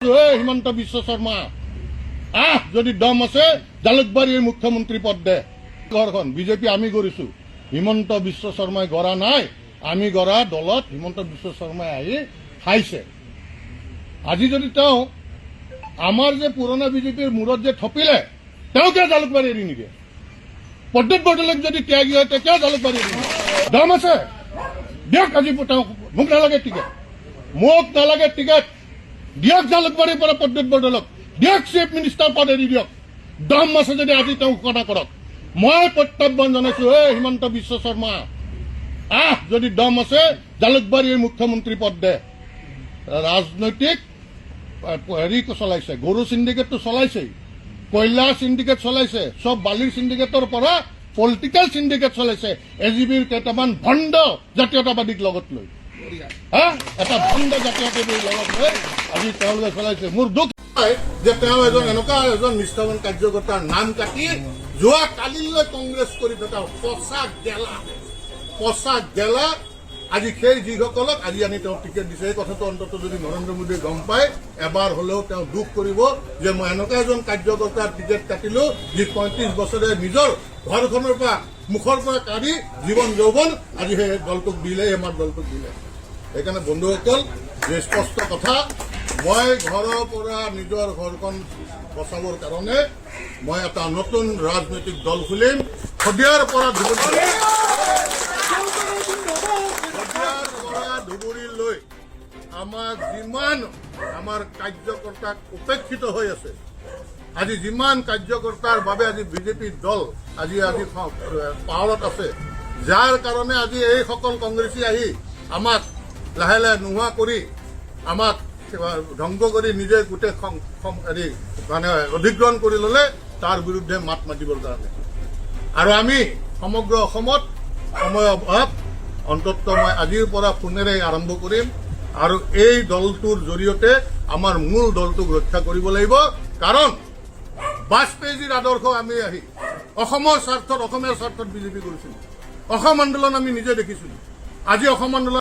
হিমন্ত বিশ্ব শৰ্মা যদি দম আছে জালুকবাৰীৰ মুখ্যমন্ত্ৰী পদ দে। ঘৰখন বিজেপি আমি কৰিছো, হিমন্ত বিশ্ব শৰ্মাই গঢ়া নাই। আমি গঢ়া দলত হিমন্ত বিশ্ব শৰ্মাই আহি খাইছে। আজি যদি তেওঁ আমাৰ যে পুৰণা বিজেপিৰ মূৰত যে থপিলে, তেওঁ কিয় জালুকবাৰী এৰি নিদিয়ে? প্ৰদ্যুৎ বৰদলৈক যদি ত্যাগী হয় তেতিয়া জালুকবাৰী এৰি নিদিয়ে। দম আছে দিয়ক। আজি তেওঁ মোক নালাগে টিকেট, দিয়ক জালুকবাৰীৰ পৰা প্ৰদ্যুৎ বৰদলৈক দিয়ক, চিফ মিনিষ্টাৰ পদ এৰি দিয়ক। দম আছে যদি আজি তেওঁ ঘোষণা কৰক। মই প্ৰত্যাহ্বান জনাইছো, হিমন্ত বিশ্ব শৰ্মা যদি দম আছে জালুকবাৰীৰ মুখ্যমন্ত্ৰী পদ দে। ৰাজনৈতিক হেৰি চলাইছে, গৰু চিণ্ডিকেটটো চলাইছেই, কয়লা চিণ্ডিকেট চলাইছে, চব বালিৰ চিণ্ডিকেটৰ পৰা পলিটিকেল চিণ্ডিকেট চলাইছে। এজিবিৰ কেইটামান ভণ্ড জাতীয়তাবাদীক লগত লৈ এটা ভণ্ড জাতীয়তাবাদীৰ লগত লৈ আজি তেওঁলোকে চলাইছে। মোৰ দুখ যে তেওঁ এনেকুৱা এজন নিষ্ঠাবান কাৰ্যকৰ্তাৰ নাম কাটি যোৱা কালিলৈ কংগ্ৰেছ কৰি থকা পচা গেলা আজি সেই যিসকলক আজি আনি তেওঁ টিকেট দিছে, এই কথাটো অন্তত যদি নৰেন্দ্ৰ মোদীয়ে গম পায়, এবাৰ হলেও তেওঁ দুখ কৰিব যে মই এনেকুৱা এজন কাৰ্যকৰ্তাৰ টিকেট কাটিলো যি ৩৫ বছৰে নিজৰ ঘৰখনৰ পৰা মুখৰ পৰা কাঢ়ি জীৱন যৌৱন আজি সেই দলটোক দিলে, আমাৰ দলটোক দিলে। সেইকাৰণে বন্ধুসকল, যে স্পষ্ট কথা, মই ঘৰৰ পৰা নিজৰ ঘৰখন বচাবৰ কাৰণে মই এটা নতুন ৰাজনৈতিক দল খুলিম। শদিয়াৰ পৰা ধুবুৰীলৈ আমাৰ যিমান আমাৰ কাৰ্যকৰ্তাক উপেক্ষিত হৈ আছে, আজি যিমান কাৰ্যকৰ্তাৰ বাবে আজি বিজেপি দল আজি পাৱাৰত আছে, যাৰ কাৰণে আজি এইসকল কংগ্ৰেছী আহি আমাক লাহে লাহে নোহোৱা কৰি আমাক ধ্বংস কৰি নিজে গোটেই মানে অধিগ্ৰহণ কৰি ললে, তাৰ বিৰুদ্ধে মাত মাতিবৰ কাৰণে। আৰু আমি সমগ্ৰ অসমত সময় অভাৱ, অন্তত মই আজিৰ পৰা ফোনেৰে আৰম্ভ কৰিম আৰু এই দলটোৰ জৰিয়তে আমাৰ মূল দলটোক ৰক্ষা কৰিব লাগিব। কাৰণ বাজপেয়ীজীৰ আদৰ্শ আমি আহি অসমৰ স্বাৰ্থত, অসমীয়াৰ স্বাৰ্থত বিজেপি কৰিছিলো। অসম আন্দোলন আমি নিজে দেখিছিলো। আজি অসম আন্দোলন